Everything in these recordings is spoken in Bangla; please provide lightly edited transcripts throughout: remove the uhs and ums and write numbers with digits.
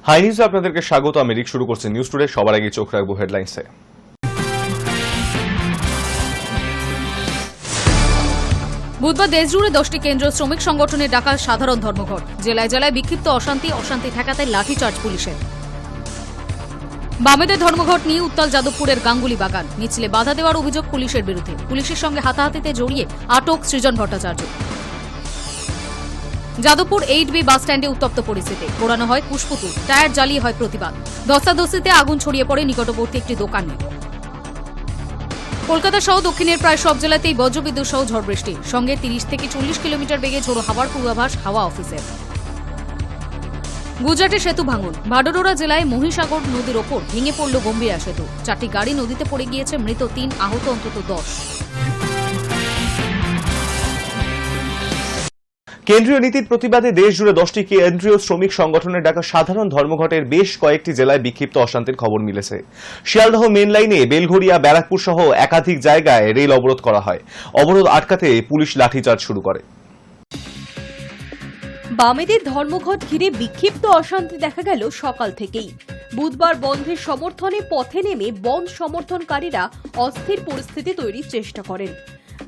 হাই নিউজে আপনাদেরকে স্বাগত। আমি রিক শুরু করছি নিউজ টুডে। সবার আগে চোখ রাখবো হেডলাইন্সে। বুধবার দেশজুড়ে 10টি কেন্দ্রীয় শ্রমিক সংগঠনের ডাকা সাধারণ ধর্মঘট। জেলায় জেলায় বিক্ষিপ্ত অশান্তি ঠেকাতে লাঠিচার্জ পুলিশের। বামেদের ধর্মঘট নিয়ে উত্তাল যাদবপুরের গাঙ্গুলি বাগান। মিছিলে বাধা দেওয়ার অভিযোগ পুলিশের বিরুদ্ধে। পুলিশের সঙ্গে হাতাহাতিতে জড়িয়ে আটক সৃজন ভট্টাচার্য। যাদবপুর 8B বাস স্ট্যান্ডে উত্তপ্ত পরিস্থিতি। পোড়ানো হয় কুশপুতুল, টায়ার জ্বালিয়ে হয় প্রতিবাদ। ধস্তাধস্তিতে আগুন ছড়িয়ে পড়ে নিকটবর্তী একটি দোকানে। কলকাতা সহ দক্ষিণের প্রায় সব জেলাতেই বজ্রবিদ্যুৎ সহ ঝড় বৃষ্টি, সঙ্গে 30 থেকে 40 কিলোমিটার বেগে ঝোড়ো হাওয়ার পূর্বাভাস হাওয়া অফিসের। গুজরাটে সেতু ভাঙন। ভাডোডোরা জেলায় মহিসাগর নদীর ওপর ভেঙে পড়ল গম্ভীরা সেতু। 4টি গাড়ি নদীতে পড়ে গিয়েছে, মৃত 3, আহত অন্তত 10। কেন্দ্রীয় নীতির প্রতিবাদে দেশজুড়ে 10টি কেন্দ্রীয় শ্রমিক সংগঠনের ডাকা সাধারণ ধর্মঘটের বেশ কয়েকটি জেলায় বিক্ষিপ্ত অশান্তির খবর মিলেছে। শিয়ালদহ মেন লাইনে বেলঘড়িয়া, ব্যারাকপুর সহ একাধিক জায়গায় রেল অবরোধ করা হয়। অবরোধ আটকাতে পুলিশ লাঠিচার্জ শুরু করে। বামেদের ধর্মঘট ঘিরে বিক্ষিপ্ত অশান্তি দেখা গেল সকাল থেকেই। বুধবার বন্ধের সমর্থনে পথে নেমে বন্ধ সমর্থনকারীরা অস্থির পরিস্থিতি তৈরির চেষ্টা করেন।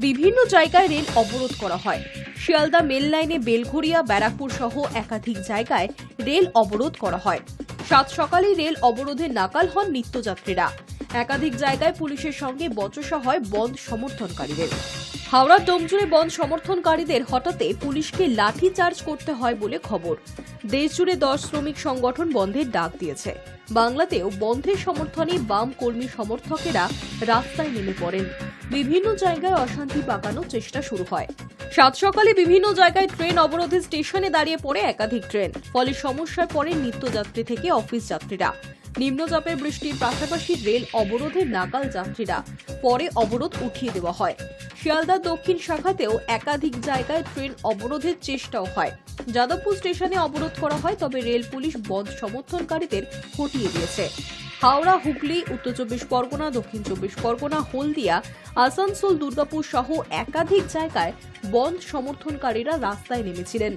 বিভিন্ন জায়গায় রেল অবরোধ করা হয়। শিয়ালদা মেল লাইনে বেলঘড়িয়া, ব্যারাকপুর সহ একাধিক জায়গায় রেল অবরোধ করা হয়। সাত সকালেই রেল অবরোধে নাকাল হন নিত্যযাত্রীরা। একাধিক জায়গায় পুলিশের সঙ্গে বচসা হয় বন্ধ সমর্থনকারীদের। হাওড়ার ডোমজুড়ে বন্ধ সমর্থনকারীদের হঠাতে পুলিশকে লাঠি চার্জ করতে হয় বলে খবর। দেশজুড়ে 10 শ্রমিক সংগঠন বন্ধের ডাক দিয়েছে। বাংলাতেও বন্ধের সমর্থনে বাম কর্মী সমর্থকেরা রাস্তায় নেমে পড়েন। বিভিন্ন জায়গায় অশান্তি পাকানোর চেষ্টা শুরু হয়। সাত সকালে বিভিন্ন জায়গায় ট্রেন অবরোধে স্টেশনে দাঁড়িয়ে পড়ে একাধিক ট্রেন। ফলে সমস্যায় পড়েন নিত্যযাত্রী থেকে অফিস যাত্রীরা। নিম্নচাপের বৃষ্টির পাশাপাশি রেল অবরোধে নাকাল যাত্রীরা। পরে অবরোধ উঠিয়ে দেওয়া হয়। শিয়ালদা দক্ষিণ শাখাতেও একাধিক জায়গায় ট্রেন অবরোধের চেষ্টাও হয়। যাদবপুর স্টেশনে অবরোধ করা হয়, তবে রেল পুলিশ বন্ধ সমর্থনকারীদের হটিয়ে দিয়েছে। হাওড়া, হুগলি, উত্তর 24 পরগনা, দক্ষিণ 24 পরগনা, হলদিয়া, আসানসোল, দুর্গাপুর সহ একাধিক জায়গায় বন্ধ সমর্থনকারীরা রাস্তায় নেমেছিলেন।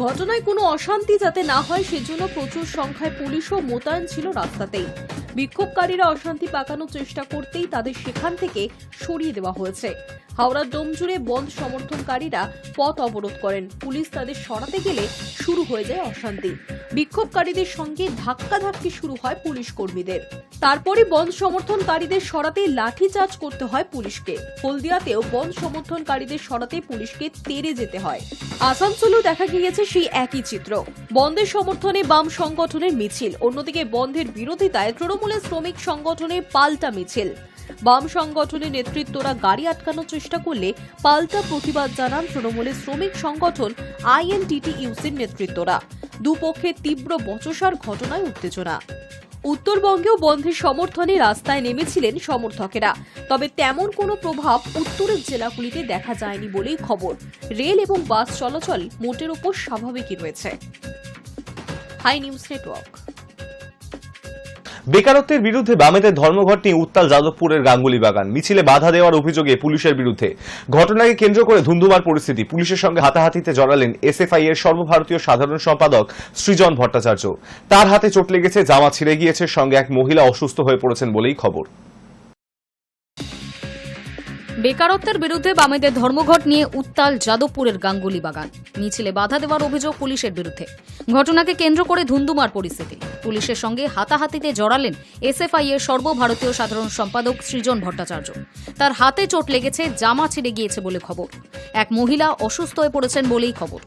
ঘটনায় কোনো অশান্তি যাতে না হয় সেজন্য প্রচুর সংখ্যায় পুলিশও মোতায়েন ছিল রাস্তাতেই। বিক্ষোভকারীরা অশান্তি পাকানোর চেষ্টা করতেই তাদের সেখান থেকে সরিয়ে দেওয়া হয়েছে। হাওড়ার ডোমজুড়ে বন্ধ সমর্থনকারীরা পথ অবরোধ করেন। পুলিশ তাদের সরাতে গেলে শুরু হয়ে যায় অশান্তি। বিক্ষোভকারীদের সঙ্গে ধাক্কাধাক্কি শুরু হয় পুলিশ কর্মীদের। তারপরে বন্ধ সমর্থনকারীদের সরাতে লাঠিচার্জ করতে হয় পুলিশকে। হলদিয়াতেও বন্ধ সমর্থনকারীদের সরাতে পুলিশকে তেড়ে যেতে হয়। আসানসোলেও দেখা গিয়েছে সেই একই চিত্র। বন্ধের সমর্থনে বাম সংগঠনের মিছিল, অন্যদিকে বন্ধের বিরোধিতায় তৃণমূলের শ্রমিক সংগঠনের পাল্টা মিছিল। বাম সংগঠনের নেতৃত্বরা গাড়ি আটকানোর চেষ্টা করলে পাল্টা প্রতিবাদ জানান তৃণমূলের শ্রমিক সংগঠন INTTUCর নেতৃত্বরা। দুপক্ষের তীব্র বচসার ঘটনায় উত্তেজনা। উত্তরবঙ্গেও বন্ধের সমর্থনে রাস্তায় নেমেছিলেন সমর্থকেরা, তবে তেমন কোনো প্রভাব উত্তরের জেলাগুলিতে দেখা যায়নি বলেই খবর। রেল এবং বাস চলাচল মোটের উপর স্বাভাবিকই রয়েছে। Hi news network. বেকারত্বের বিরুদ্ধে বামেদের ধর্মঘট নিয়ে উত্তাল যাদবপুরের গাঙ্গুলি বাগান। মিছিলে বাধা দেওয়ার অভিযোগে পুলিশের বিরুদ্ধে। ঘটনাকে কেন্দ্র করে ধুন্ধুমার পরিস্থিতি। পুলিশের সঙ্গে হাতাহাতিতে জড়ালেন SFI এর সর্বভারতীয় সাধারণ সম্পাদক সৃজন ভট্টাচার্য। তার হাতে চোট লেগেছে, জামা ছিঁড়ে গিয়েছে, সঙ্গে এক মহিলা অসুস্থ হয়ে পড়েছেন বলেই খবর। বেকারত্বের বিরুদ্ধে বামেদের ধর্মঘট নিয়ে উত্তাল যাদবপুরের গাঙ্গুলি বাগান। মিছিলে বাধা দেওয়ার অভিযোগ পুলিশের বিরুদ্ধে। ঘটনাকে কেন্দ্র করে ধুন্ধুমার পরিস্থিতি। পুলিশের সঙ্গে হাতাহাতিতে জড়ালেন SFI এর সর্বভারতীয় সাধারণ সম্পাদক সৃজন ভট্টাচার্য। তার হাতে চোট লেগেছে, জামা ছিঁড়ে গিয়েছে বলে খবর। এক মহিলা অসুস্থ হয়ে পড়েছেন বলেই খবর।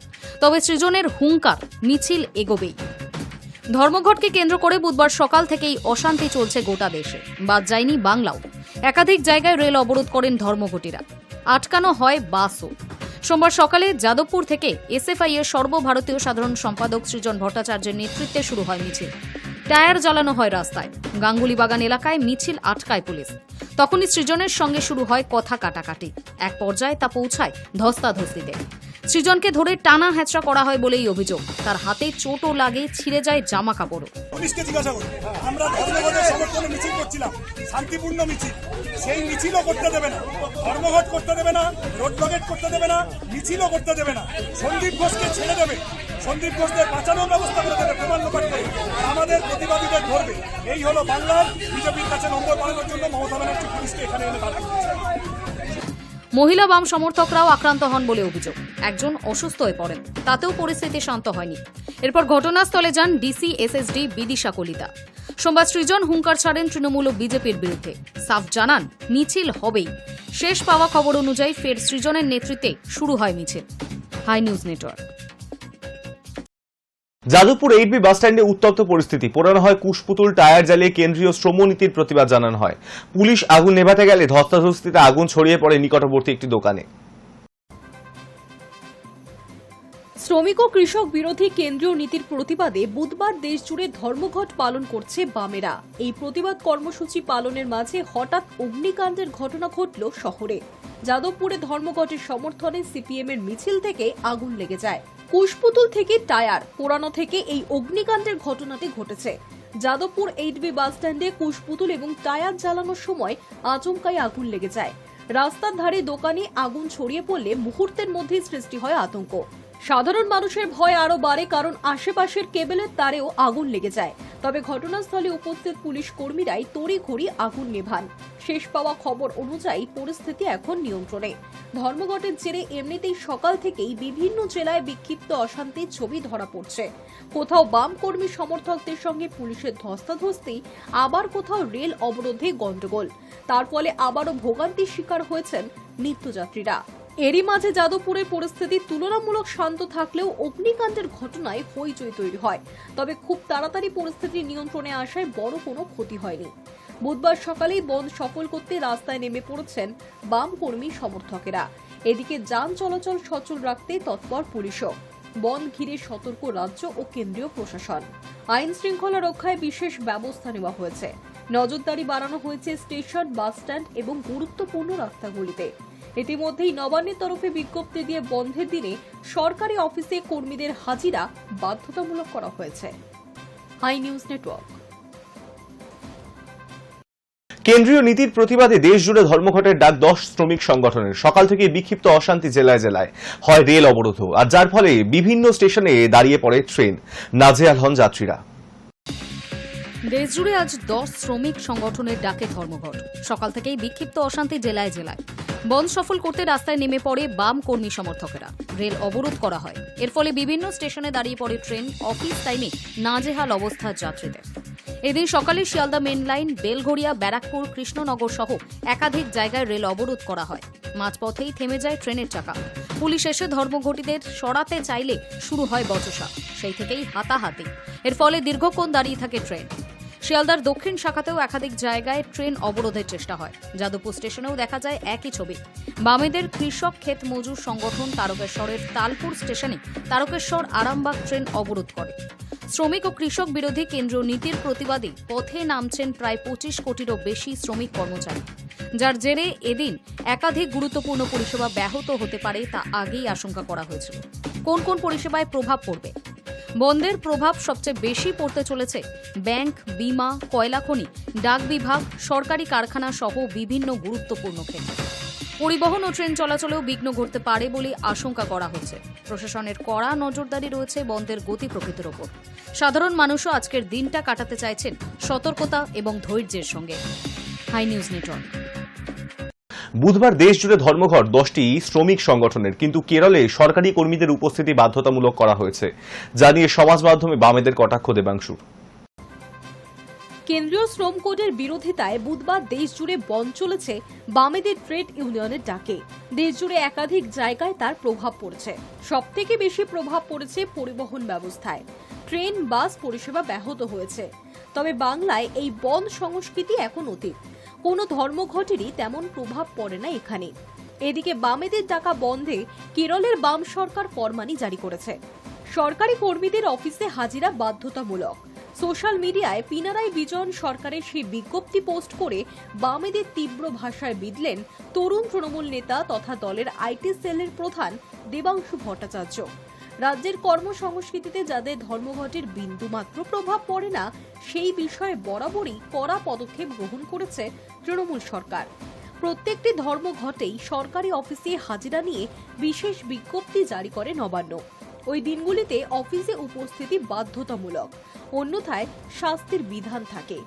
তবে সৃজনের হুঙ্কার, মিছিল এগোবেই। ধর্মঘটকে কেন্দ্র করে বুধবার সকাল থেকেই অশান্তি চলছে গোটা দেশে, বাদ যায়নি বাংলাও। একাধিক জায়গায় রেল অবরোধ করেন ধর্মঘটীরা। আটকানো হয় বাসও। সোমবার সকালে যাদবপুর থেকে SFI এর সর্বভারতীয় সাধারণ সম্পাদক সৃজন ভট্টাচার্যের নেতৃত্বে শুরু হয় মিছিল। টায়ার জ্বালানো হয় রাস্তায়। গাঙ্গুলি বাগান এলাকায় মিছিল আটকায় পুলিশ। তখনই সৃজনের সঙ্গে শুরু হয় কথা কাটাকাটি। এক পর্যায়ে তা পৌঁছায় ধস্তাধস্তিতে। সৃজনকে ধরে টানা হেঁচড়া করা হয় বলেই অভিযোগ। তার হাতে চোটও লাগে, ছিঁড়ে যায় জামা কাপড়ও। পুলিশকে জিজ্ঞাসা করুন, আমরা ধর্মঘটের সমর্থনে মিছিল করছিলাম, শান্তিপূর্ণ মিছিল। সেই মিছিলও করতে দেবে না, ধর্মঘট করতে দেবে না, রোড ব্লকেট করতে দেবে না, মিছিলও করতে দেবে না। সন্দীপ ঘোষকে ছেড়ে দেবে। সন্দীপ ঘোষদের বাঁচানোর ব্যবস্থা করে দেবে, প্রমাণ লোপাট করে আমাদের প্রতিবাদীদের ধরবে। এই হলো বাংলার বিজেপির কাছে নম্বর বাড়ানোর জন্য মমতা ব্যানার্জি পুলিশকে এখানে এনে দাঁড় করিয়েছে। মহিলা বাম সমর্থকরাও আক্রান্ত হন বলে অভিযোগ। একজন অসুস্থ হয়ে পড়েন, তাতেও পরিস্থিতি শান্ত হয়নি। এরপর ঘটনাস্থলে যান ডিসি এসএসডি বিদিশা কলিতা। সোমবার সৃজন হুঙ্কার ছাড়েন তৃণমূল ও বিজেপির বিরুদ্ধে। সাফ জানান মিছিল হবেই। শেষ পাওয়া খবর অনুযায়ী ফের সৃজনের নেতৃত্বে শুরু হয় মিছিল। High news network. Jadavpur 8B বাসস্ট্যান্ডে উত্তপ্ত পরিস্থিতি। পোড়ানো হয় কুশপুতুল, টায়ার জ্বালিয়ে কেন্দ্রীয় শ্রমনীতির প্রতিবাদ জানানো হয়। পুলিশ আগুন নেভাতে গেলে ধস্তাধস্তিতে আগুন ছড়িয়ে পড়ে নিকটবর্তী একটি দোকানে। শ্রমিক ও কৃষক বিরোধী কেন্দ্রীয় নীতির প্রতিবাদে বুধবার দেশজুড়ে ধর্মঘট পালন করছে বামেরা। এই প্রতিবাদ কর্মসূচি পালনের মাঝে হঠাৎ অগ্নিকাণ্ডের ঘটনা ঘটল শহরে। যাদবপুরে ধর্মঘটের সমর্থনে সিপিএম এর মিছিল থেকে আগুন লেগে যায়। কুশপুতুল থেকে টায়ার পোড়ানো থেকে এই অগ্নিকাণ্ডের ঘটনাটি ঘটেছে। যাদবপুর 8B বাসস্ট্যান্ডে কুশপুতুল এবং টায়ার জ্বালানোর সময় আচমকাই আগুন লেগে যায়। রাস্তার ধারে দোকানে আগুন ছড়িয়ে পড়লে মুহূর্তের মধ্যেই সৃষ্টি হয় আতঙ্ক। সাধারণ মানুষের ভয় আরো বাড়ে, কারণ আশেপাশের কেবলের তারেও আগুন লেগে যায়। তবে ঘটনাস্থলে উপস্থিত পুলিশ কর্মীরাই তড়িঘড়ি আগুন নেভান। শেষ পাওয়া খবর অনুযায়ী পরিস্থিতি এখন নিয়ন্ত্রণে। ধর্মঘটের জেরে এমনিতেই সকাল থেকেই বিভিন্ন জেলায় বিক্ষিপ্ত অশান্তির ছবি ধরা পড়ছে। কোথাও বাম কর্মী সমর্থকদের সঙ্গে পুলিশের ধস্তাধস্তি, আবার কোথাও রেল অবরোধে গন্ডগোল। তার ফলে আবারও ভোগান্তির শিকার হয়েছেন নিত্যযাত্রীরা। এরই মাঝে যাদবপুরের পরিস্থিতি তুলনামূলক শান্ত থাকলেও অগ্নিকাণ্ডের ঘটনায় হইচই তৈরি হয়। তবে খুব তাড়াতাড়ি পরিস্থিতি নিয়ন্ত্রণে আসায় বড় কোনো ক্ষতি হয়নি। বুধবার সকালেই বন্ধ সফল করতে রাস্তায় নেমে পড়েছেন বাম কর্মী সমর্থকেরা। এদিকে যান চলাচল সচল রাখতে তৎপর পুলিশও। বন্ধ ঘিরে সতর্ক রাজ্য ও কেন্দ্রীয় প্রশাসন। আইন শৃঙ্খলা রক্ষায় বিশেষ ব্যবস্থা নেওয়া হয়েছে। নজরদারি বাড়ানো হয়েছে স্টেশন, বাসস্ট্যান্ড এবং গুরুত্বপূর্ণ রাস্তাগুলিতে। ইতিমধ্যেই নবান্নের তরফে বিজ্ঞপ্তি দিয়ে বন্ধের দিনে সরকারি অফিসে কর্মীদের হাজিরা বাধ্যতামূলক করা হয়েছে। Hi news network. কেন্দ্রীয় নীতির প্রতিবাদে দেশজুড়ে ধর্মঘটের ডাক 10 শ্রমিক সংগঠনের। সকাল থেকে বিক্ষিপ্ত অশান্তি জেলায় জেলায়, হয় রেল অবরোধ, আর যার ফলে বিভিন্ন স্টেশনে দাঁড়িয়ে পড়ে ট্রেন। নাজেহাল হন যাত্রীরা। দেশজুড়ে আজ 10 শ্রমিক সংগঠনের ডাকে ধর্মঘট। সকাল থেকেই বিক্ষিপ্ত অশান্তি জেলায় জেলায়। বন্ধ সফল করতে রাস্তায় নেমে পড়ে বাম কর্মী সমর্থকেরা। রেল অবরোধ করা হয়। এর ফলে বিভিন্ন স্টেশনে দাঁড়িয়ে পড়ে ট্রেন। অফিস টাইমে নাজেহাল অবস্থা যাত্রীদের। এদিন সকালে শিয়ালদা মেন লাইন, বেলঘড়িয়া, ব্যারাকপুর, কৃষ্ণনগর সহ একাধিক জায়গায় রেল অবরোধ করা হয়। মাঝপথেই থেমে যায় ট্রেনের চাকা। পুলিশ এসে ধর্মঘটীদের সরাতে চাইলে শুরু হয় বচসা। সেই থেকেই হাতাহাতি। এর ফলে দীর্ঘক্ষণ দাঁড়িয়ে থাকে ট্রেন। শিয়ালদার দক্ষিণ শাখাতেও একাধিক জায়গায় ট্রেন অবরোধের চেষ্টা হয়। যাদবপুর স্টেশনেও দেখা যায় একই ছবি। বামেদের কৃষক ক্ষেত মজুর সংগঠন তারকেশ্বরের তালপুর স্টেশনে তারকেশ্বর আরামবাগ ট্রেন অবরোধ করে। শ্রমিক ও কৃষক বিরোধী কেন্দ্রীয় নীতির প্রতিবাদে পথে নামছেন প্রায় 25 কোটিরও বেশি শ্রমিক কর্মচারী। যার জেরে এদিন একাধিক গুরুত্বপূর্ণ পরিষেবা ব্যাহত হতে পারে তা আগেই আশঙ্কা করা হয়েছিল। কোন কোন পরিষেবায় প্রভাব পড়বে? বন্ধের প্রভাব সবচেয়ে বেশি পড়তে চলেছে ব্যাংক, বিমা, কয়লা খনি, ডাক বিভাগ, সরকারি কারখানা সহ বিভিন্ন গুরুত্বপূর্ণ ক্ষেত্রে। পরিবহন ও ট্রেন চলাচলেও বিঘ্ন ঘটতে পারে বলে আশঙ্কা করা হচ্ছে। প্রশাসনের কড়া নজরদারি রয়েছে বন্ধের গতি প্রকৃতির ওপর। সাধারণ মানুষও আজকের দিনটা কাটাতে চাইছেন সতর্কতা এবং ধৈর্যের সঙ্গে। Hi news network. বুধবার দেশজুড়ে ধর্মঘট 10টি শ্রমিক সংগঠনের, কিন্তু কেরলে সরকারি কর্মীদের উপস্থিতি বাধ্যতামূলক করা হয়েছে, যা নিয়ে সমাজ মাধ্যমে বামেদের কটাক্ষ দেবাংশুর। কেন্দ্রীয় শ্রম কোডের বিরোধিতায় বুধবার দেশজুড়ে বন্ধ চলেছে বামেদের ট্রেড ইউনিয়নের ডাকে। দেশজুড়ে একাধিক জায়গায় তার প্রভাব পড়ছে। সবথেকে বেশি প্রভাব পড়েছে পরিবহন ব্যবস্থায়। ট্রেন, বাস পরিষেবা ব্যাহত হয়েছে। তবে বাংলায় এই বন্ধ সংস্কৃতি এখন অতীত। কোনো ধর্মঘটেরই তেমন প্রভাব পড়ে না এখানে। এদিকে বামেদের ডাকা বন্ধে কেরলের বাম সরকার ফরমানি জারি করেছে। সরকারি কর্মীদের অফিসে হাজিরা বাধ্যতামূলক। সোশ্যাল মিডিয়ায় পিনারাই বিজয়ন সরকারের সেই বিজ্ঞপ্তি পোস্ট করে বামেদের তীব্র ভাষায় বিঁধলেন তরুণ তৃণমূল নেতা তথা দলের আইটি সেলের প্রধান দেবাংশু ভট্টাচার্য। রাজ্যের কর্মসংস্কৃতিতে যাদের ধর্মঘটের বিন্দুমাত্র প্রভাব পড়ে না, সেই বিষয়ে বরাবরই কড়া পদক্ষেপ গ্রহণ করেছে তৃণমূল সরকার। প্রত্যেকটি ধর্মঘটেই সরকারি অফিসে হাজিরা নিয়ে বিশেষ বিজ্ঞপ্তি জারি করে নবান্ন। ওই দিনগুলিতে অফিসে উপস্থিতি বাধ্যতামূলক, অন্যথায় শাস্তির বিধান থাকে।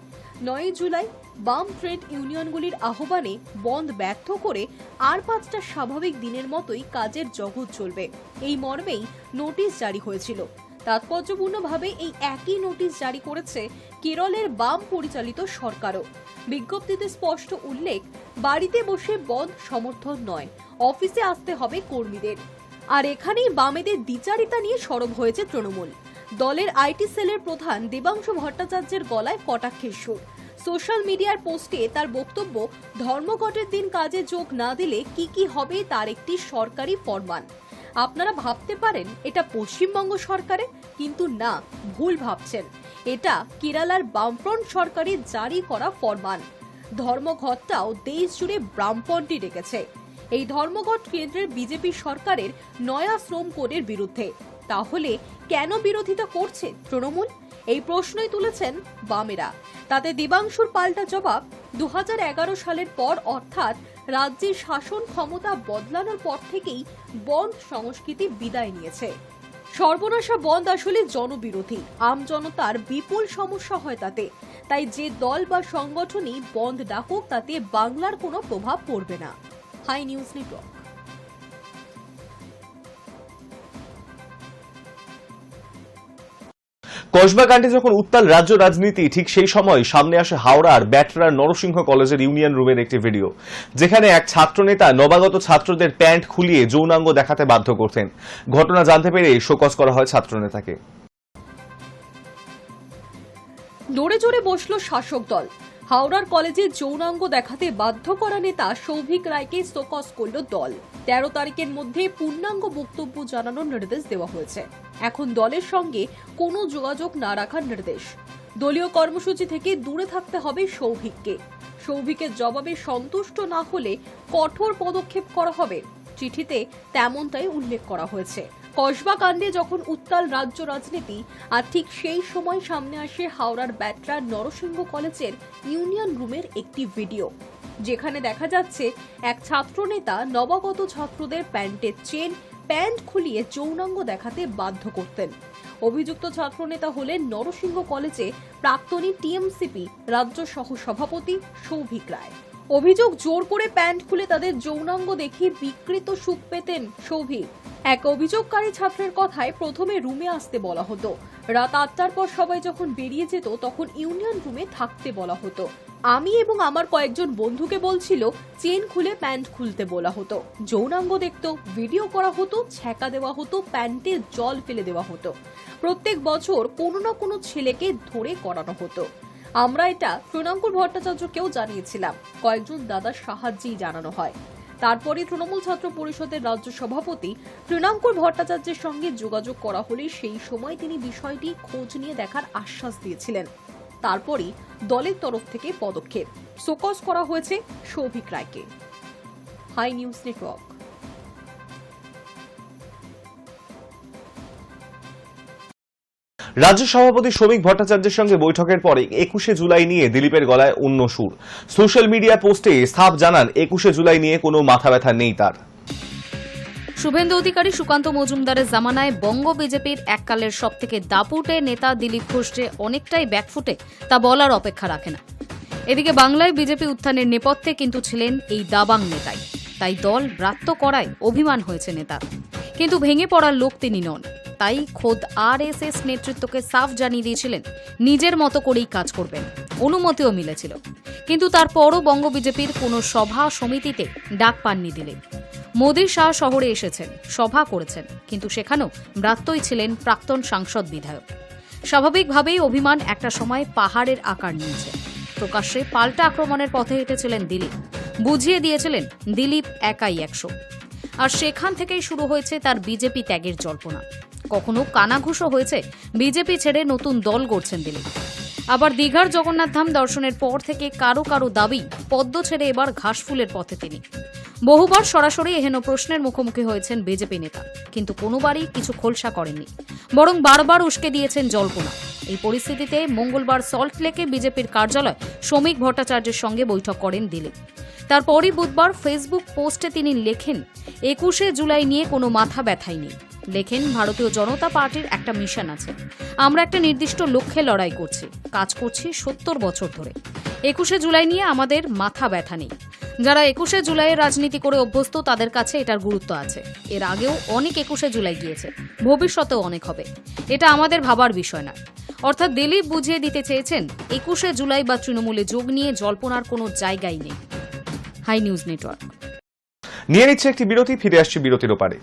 9 জুলাই বাম ট্রেড ইউনিয়নগুলির আহ্বানে বন্ধ ব্যর্থ করে আর 5টা স্বাভাবিক দিনের মতোই কাজের জগৎ চলবে, এই মর্মেই নোটিশ জারি হয়েছিল। তাৎপর্যপূর্ণভাবে এই একই নোটিশ জারি করেছে কেরলের বাম পরিচালিত সরকারও। বিজ্ঞপ্তিতে স্পষ্ট উল্লেখ, বাড়িতে বসে বন্ধ সমর্থন নয়, অফিসে আসতে হবে কর্মীদের। আর এখানেই বামেদের দ্বিচারিতা নিয়ে সরব হয়েছে তৃণমূল। দলের আইটি সেলের প্রধান দেবাংশু ভট্টাচার্যের গলায় কটাক্ষের সুর। সোশ্যাল মিডিয়ার পোস্টে তার বক্তব্য, ধর্মঘটের দিন কাজে যোগ না দিলে কি হবে তার একটি সরকারি ফরমান। আপনারা ভাবতে পারেন এটা পশ্চিমবঙ্গ সরকারের, কিন্তু না, ভুল ভাবছেন। এটা কেরালার বামফ্রন্ট সরকারের জারি করা ফরমান। ধর্মঘটটাও দেশ জুড়ে বামপন্থী ডেকেছে। এই ধর্মঘট কেন্দ্রের বিজেপি সরকারের নয়া শ্রম কোডের বিরুদ্ধে। তাহলে কেন বিরোধিতা করছে তৃণমূল? এই প্রশ্নই তুলেছেন বামেরা। তাতে দেবাংশুর পাল্টা জবাব, 2011 সালের পর অর্থাৎ রাজ্যের শাসন ক্ষমতা বদলানোর পর থেকেই বন্ধ সংস্কৃতি বিদায় নিয়েছে। সর্বনাশা বন্ধ আসলে জনবিরোধী, আম জনতার বিপুল সমস্যা হয় তাতে। তাই যে দল বা সংগঠনই বন্ধ ডাকুক তাতে বাংলার কোনো প্রভাব পড়বে না। High news network. কসবা কাণ্ডে যখন উত্তাল রাজ্য রাজনীতি, ঠিক সেই সময় সামনে আসে হাওড়ার ব্যাটরার নরসিংহ কলেজের ইউনিয়ন রুমের একটি ভিডিও, যেখানে এক ছাত্রনেতা নবাগত ছাত্রদের প্যান্ট খুলিয়ে যৌনাঙ্গ দেখাতে বাধ্য করতেন। ঘটনা জানতে পেরে শোকজ করা হয় ছাত্রনেতাকে। নড়ে চড়ে বসল শাসক দল। হাওড়ার কলেজে যৌনাঙ্গ দেখাতে বাধ্য করা নেতা সৌভিক রায়কে শোকজ করল দল। 13 তারিখের মধ্যে পূর্ণাঙ্গ বক্তব্য জানানোর নির্দেশ দেওয়া হয়েছে। এখন দলের সঙ্গে কোনো যোগাযোগ না রাখার নির্দেশ। দলীয় কর্মসূচি থেকে দূরে থাকতে হবে সৌভিককে। সৌভিকের জবাবে সন্তুষ্ট না হলে কঠোর পদক্ষেপ করা হবে। চিঠিতে তেমনটাই উল্লেখ করা হয়েছে। কসবা কাণ্ডে যখন উত্তাল রাজ্য রাজনীতি, আর ঠিক সেই সময় সামনে আসে হাওড়ার ব্যাটরার নরসিংহ কলেজের ইউনিয়ন রুমের একটি ভিডিও, যেখানে দেখা যাচ্ছে এক ছাত্রনেতা নবাগত ছাত্রদের প্যান্টের চেন, প্যান্ট খুলিয়ে যৌনাঙ্গ দেখাতে বাধ্য করতেন। অভিযুক্ত ছাত্রনেতা হলেন নরসিংহ কলেজে প্রাক্তনী টিএমসিপি রাজ্য সহ সভাপতি সৌভিক রায়। অভিযোগ, জোর করে প্যান্ট খুলে তাদের যৌনাঙ্গ দেখিয়ে বিকৃত সুখ পেতেন সৌভিক। এক অভিযোগকারী ছাত্রের কথায় প্রথমে রুমে আসতে বলা হতো, রাত 8টার পর সবাই যখন বেরিয়ে যেত তখন ইউনিয়ন রুমে থাকতে বলা হতো। আমি এবং আমার কয়েকজন বন্ধুকে বলছিল চেন খুলে প্যান্ট খুলতে বলা হতো, যৌনাঙ্গ দেখতো, ভিডিও করা হতো, ছ্যাঁকা দেওয়া হতো, প্যান্টে জল ফেলে দেওয়া হতো। প্রত্যেক বছর কোনো না কোনো ছেলেকে ধরে করানো হতো। আমরা এটা তৃণাঙ্কুর ভট্টাচার্যকেও জানিয়েছিলাম, কয়েকজন দাদার সাহায্যেই জানানো হয়। তারপরে তৃণমূল ছাত্র পরিষদের রাজ্য সভাপতি তৃণাঙ্কুর ভট্টাচার্যের সঙ্গে যোগাযোগ করা হলে সেই সময় তিনি বিষয়টি খোঁজ নিয়ে দেখার আশ্বাস দিয়েছিলেন। তারপরই দলের তরফ থেকে পদক্ষেপ, শোকজ করা হয়েছে সৌভিক রায়কে। Hi news network. রাজ্য সভাপতি শ্রমিক ভট্টাচার্যের সঙ্গে বৈঠকের পরে 21শে জুলাই নিয়ে দিলীপের গলায় অন্য সুর। সোশ্যাল মিডিয়া পোস্টে সাফ জানান 21শে জুলাই নিয়ে কোনো মাথা ব্যথা নেই তার। শুভেন্দু অধিকারী, সুকান্ত মজুমদারের জামানায় বঙ্গ বিজেপির এককালের সবথেকে দাপুটে নেতা দিলীপ ঘোষ যে অনেকটাই ব্যাকফুটে তা বলার অপেক্ষা রাখে না। এদিকে বাংলায় বিজেপি উত্থানের নেপথ্যে কিন্তু ছিলেন এই দাবাং নেতাই। তাই দল ব্রাত্য করায় অভিমান হয়েছে নেতার, কিন্তু ভেঙে পড়ার লোক তিনি নন। তাই খোদ আরএসএস নেতৃত্বকে সাফ জানিয়ে দিয়েছিলেন নিজের মতো করেই কাজ করবেন। অনুমতিও মিলেছিল, কিন্তু তারপরও বঙ্গ বিজেপির কোনো সভা সমিতিতে ডাক পাননি দিলীপ। মোদি শাহ শহরে এসেছেন, সভা করেছেন, কিন্তু সেখানেও ব্রাত্যই ছিলেন প্রাক্তন সাংসদ বিধায়ক। স্বাভাবিকভাবেই অভিমান একটা সময় পাহাড়ের আকার নিয়েছে। প্রকাশ্যে পাল্টা আক্রমণের পথে হেঁটেছিলেন দিলীপ, বুঝিয়ে দিয়েছিলেন দিলীপ একাই 100। আর সেখান থেকেই শুরু হয়েছে তার বিজেপি ত্যাগের জল্পনা। কখনো কানাঘুষো হয়েছে বিজেপি ছেড়ে নতুন দল গড়ছেন দিলীপ। আবার দীঘার জগন্নাথ ধাম দর্শনের পর থেকে কারো কারো দাবি পদ্ম ছেড়ে এবার ঘাসফুলের পথে তিনি। বহুবার সরাসরি এহেন প্রশ্নের মুখোমুখি হয়েছেন বিজেপি নেতা, কিন্তু কোনোবারই কিছু খোলসা করেননি, বরং বারবার উস্কে দিয়েছেন জল্পনা। এই পরিস্থিতিতে মঙ্গলবার সল্টলেকে বিজেপির কার্যালয় শ্রমিক ভট্টাচার্যের সঙ্গে বৈঠক করেন দিলীপ। তারপরই বুধবার ফেসবুক পোস্টে তিনি লেখেন, 21শে জুলাই নিয়ে কোনো মাথা ব্যথাই নেই। লেখেন, ভারতীয় জনতা পার্টির একটা মিশন আছে। আমরা একটা নির্দিষ্ট লক্ষ্যে লড়াই করছি, কাজ করছি 70 বছর ধরে। 21শে জুলাই নিয়ে আমাদের মাথা ব্যথা নেই। যারা 21শে জুলাইয়ের রাজনীতি করে অভ্যস্ত তাদের কাছে এটার গুরুত্ব আছে। এর আগেও অনেক 21শে জুলাই গিয়েছে, ভবিষ্যতেও অনেক হবে। এটা আমাদের ভাবার বিষয় না। অর্থাৎ দিলীপ বুঝিয়ে দিতে চেয়েছেন 21শে জুলাই বা তৃণমূলে যোগ নিয়ে জল্পনার কোনো জায়গাই নেই। Hi news network. নিয়ে নিচ্ছে একটি বিরতি, ফিরে আসছে বিরতির ওপারে।